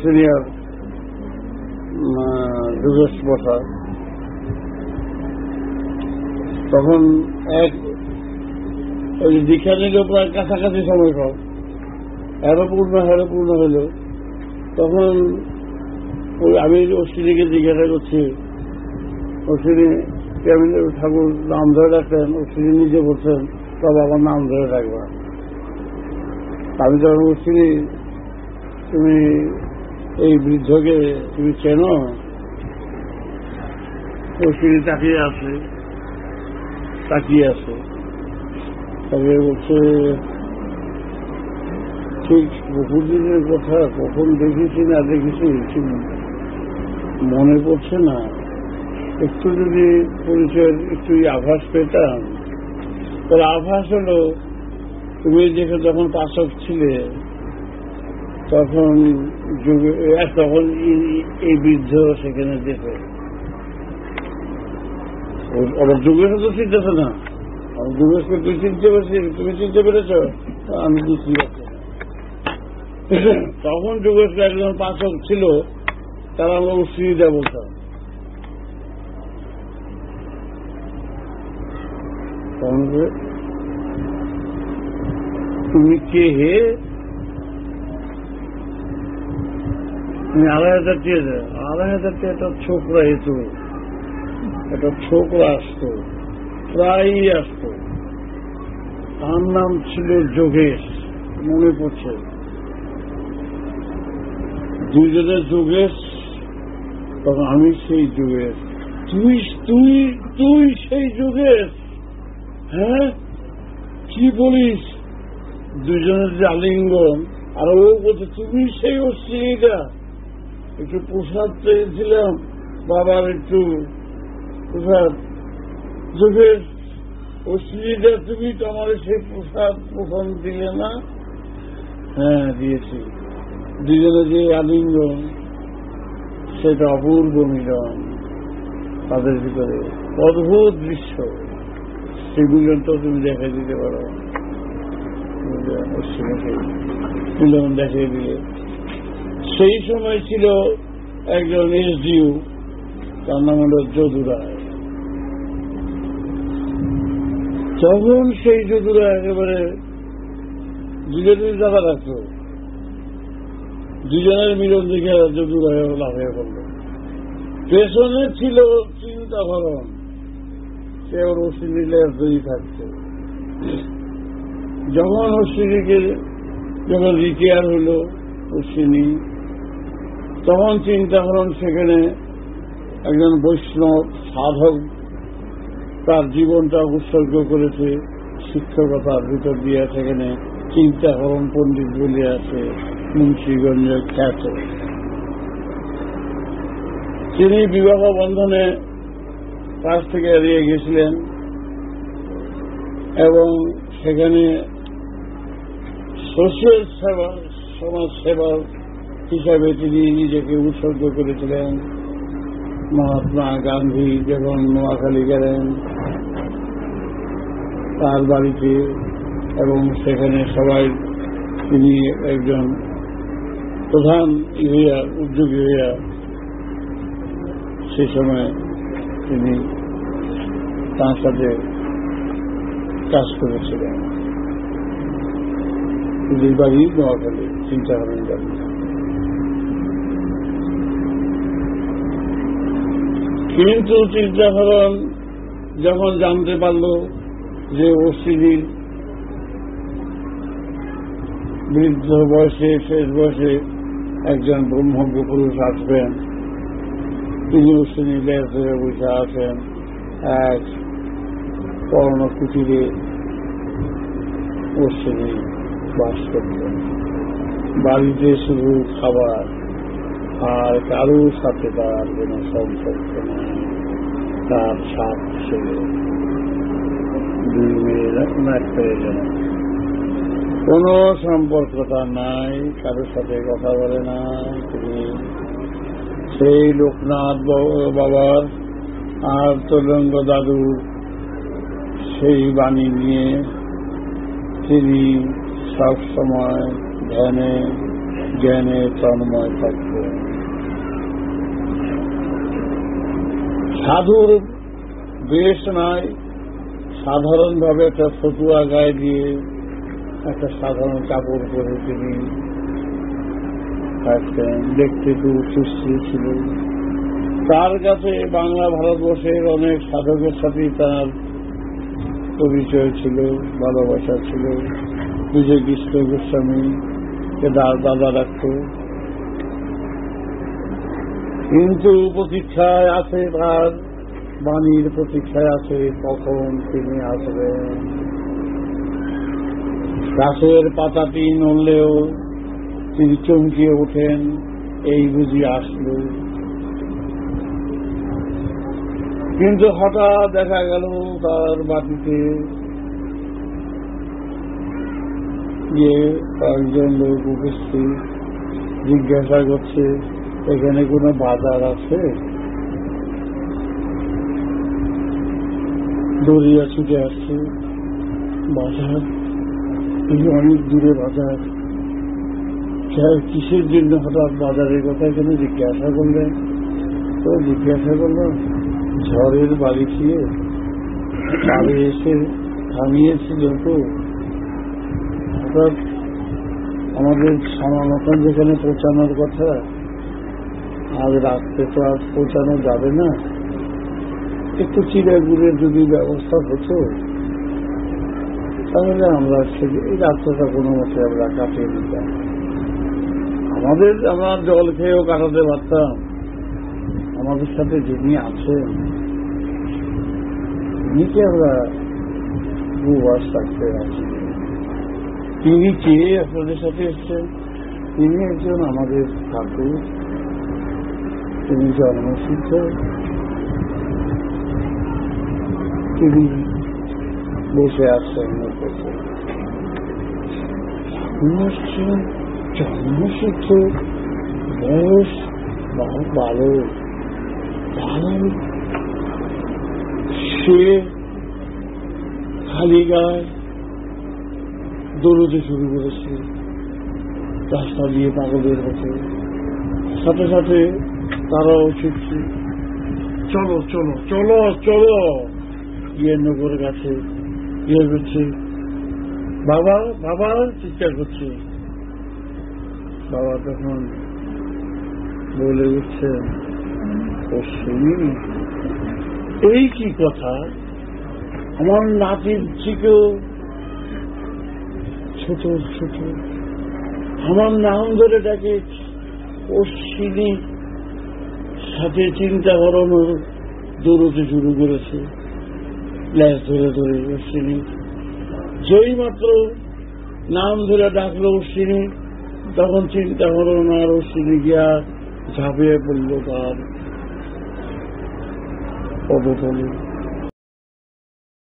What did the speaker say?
Senior Yogesh বসা। তখন এক ওই দীক্ষা নিল প্রায় কাছাকাছি সময় সব হেরো পূর্ণ হইল। তখন ওই আমি অশ্বিনীকে জিজ্ঞাসা করছি, অশ্বিনী কেমন ঠাকুর নাম ধরে রাখতেন? অশ্বিনী নিজে বলছেন তবে আমার নাম ধরে রাখবা। আমি যখন অশ্বিনী তুমি এই বৃদ্ধকে তুমি চেনো? অশ্বিনী তাকিয়ে আছে তবে বলছে ঠিক বহুদিনের কথা, কখন দেখেছি না দেখেছি মনে পড়ছে না। একটু যদি পরিচয়ের একটু আভাস পেতাম। তার আভাস হলো তুমি দেখে যখন পাচক ছিলে তখন এই বৃদ্ধ সেখানে দেখো। আবার যুগের তো চিনতেছে না। যুগেশকে তুই চিনতে পারছিস? তুমি চিনতে পেরেছ? আমি বুঝতে পারছি না। তখন যুগেশকে একজন পাচক ছিল, তারা আমরা উৎসিদা বলতাম। তুমি কে হে? তুমি 2,500 দিয়ে দেয়। 2,500 দিয়ে একটা ছোকরা এতো, একটা ছোকরা আসতো, প্রায়ই আসতো। তার নাম ছিল যোগেশ, মনে পড়ছে। দুইজনের যোগেশ। তখন আমি সেই যোগেশ। তুই সেই যোগেশ? হ্যাঁ, কি বলিস? দুজনের যে আলিঙ্গন, আর ও বলছে তুমি সেই অশ্বিনীটা। একটু প্রসাদ চেয়েছিলাম বাবার, একটু প্রসাদ। যোগেশ, অশ্বিনীটা তুমি তো আমার সেই প্রসাদ প্রথম দিলে না? হ্যাঁ, দিয়েছি। দুজনে যে আলিঙ্গন, সেটা অপূর্ব মিলন তাদের ভিতরে, অদ্ভুত দৃশ্য। সেগুলো তো তুমি দেখে দিতে পারো। মিলন দেখিয়ে দিলে। সেই সময় ছিল একজন এসডিও, তার নাম হল যদু রায়। তখন সেই যদু রায় একেবারে দুজনের জায়গা রাখত। দুজনের মিলন দেখে যদু রায় লাফিয়ে পড়ল। পেছনে ছিল চিন্তাভরণ, সে ওর অশ্বিনীলের তৈরি থাকছে। যখন অশ্বিনীকে যখন রিটায়ার হল অশ্বিনী, তখন চিন্তাভরণ সেখানে একজন বৈষ্ণব সাধক তার জীবনটা উৎসর্গ করেছে শিক্ষকতার ভিতর দিয়ে। সেখানে চিন্তাভরণ পণ্ডিত বলে আছে, মুন্সিগঞ্জ খ্যাত। তিনি বিবাহ বন্ধনে কাছ থেকে এড়িয়ে গেছিলেন এবং সেখানে সোশ্যাল সেবা, সমাজ সেবা হিসাবে তিনি নিজেকে উৎসর্গ করেছিলেন। মহাত্মা গান্ধী যখন নোয়াখালী গেলেন তার বাড়িতে, এবং সেখানে সবাই তিনি একজন প্রধান উদ্যোগী হইয়া সে সময় তিনি তার সাথে কাজ করেছিলেন। তিনি বাড়ি নোয়াখালী, চিন্তাভাবনা বাড়ি। কিন্তু চিন্তাভাবন যখন জানতে পারল যে অশ্বিনীর বৃদ্ধ বয়সে, শেষ বয়সে একজন ব্রহ্মজ্ঞ পুরুষ আসবেন, তিনি অশ্বিনী লেজ ধরে বসে আছেন এক পর্ণ কুটিরে। অশ্বিনী বাস করতেন। বাড়িতে শুধু খাবার, আর কারোর সাথে তার কোন সম্পর্ক নেই। তার 7 ছেলে, 2 মেয়েরা, একটা ছেলে। কোন সম্পর্ক তার নাই, কারোর সাথে কথা বলে না। তিনি সেই লোকনাথ বাবার আর তরঙ্গ দাদুর সেই বাণী নিয়ে তিনি সব সময় ধ্যানে জ্ঞানে তন্ময় থাকত। সাধুর বেশ নাই, সাধারণভাবে একটা ফতুয়া গায়ে দিয়ে একটা সাধারণ কাপড় পরে তিনি থাকতেন, দেখতে খুব সুস্থ ছিল। তার কাছে বাংলা ভারতবর্ষের অনেক সাধকের সাথেই তার পরিচয় ছিল, ভালোবাসা ছিল। বিজয় কৃষ্ণ গোস্বামী কে দাদা রাখত, কিন্তু প্রতীক্ষায় আছে, তার বাণীর প্রতীক্ষায় আছে কখন তিনি আসবেন। গাছের পাতাটি নড়লেও তিনি চমকিয়ে ওঠেন, এই বুঝি আসলো। কিন্তু হঠাৎ দেখা গেল তার বাটিতে কয়েকজন লোক উপস্থিত, জিজ্ঞাসা করছে এখানে কোনো বাজার আছে। দৌড়িয়া ছুটে আসছে, বাজার? এই অনেক দূরে বাজার, কিসের জন্য হঠাৎ বাজারের কথা এখানে জিজ্ঞাসা করলেন? তো জিজ্ঞাসা করলাম, ঝড়ের বাড়ি খেয়ে বাড়ি এসে থামিয়েছিল তো, হঠাৎ আমাদের সমানতন যেখানে পৌঁছানোর কথা, আজ রাত্রে তো আজ পৌঁছানো যাবে না, একটু চিড়াগুড়ের যদি ব্যবস্থা হতো তাহলে আমরা এই রাত্রেটা কোনো মতে আমরা কাটিয়ে দিতাম। আমরা জল খেয়েও কাটাতে পারতাম। আমাদের সাথে যিনি আছেন তিনিকে আমরা দুবাস থাকতে আছি। তিনি চেয়ে আপনাদের সাথে এসছেন, তিনি একজন আমাদের ঠাকুর, তিনি জন্মসিদ্ধ, তিনি বসে আসছেন জন্মসিদ্ধ, বয়স ভালো ভালো। সে খালি গায়ে দৌড়তে শুরু করেছে রাস্তা দিয়ে পাগলের মতো, সাথে সাথে তারাও ছুটছে, চলো চলো চলো চলো। গিয়ে নগর কাছে গিয়ে করছে, বাবা বাবা চিৎকার করছে। বাবা তখন বলে উঠছেন, ও শুনি এই কি কথা, আমার নাতির থেকেও ছোট ছোট, আমার নাম ধরে ডাকে অশ্বিনী, সাথে চিন্তা করানো দৌড়তে শুরু করেছে, ল্যাস ধরে ধরে অশ্বিনী। যেই মাত্র নাম ধরে ডাকলো অশ্বিনী, তখন চিন্তা করোনা আর অশ্বিনী গিয়া ঝাঁপিয়ে পড়ল তার পদতলে।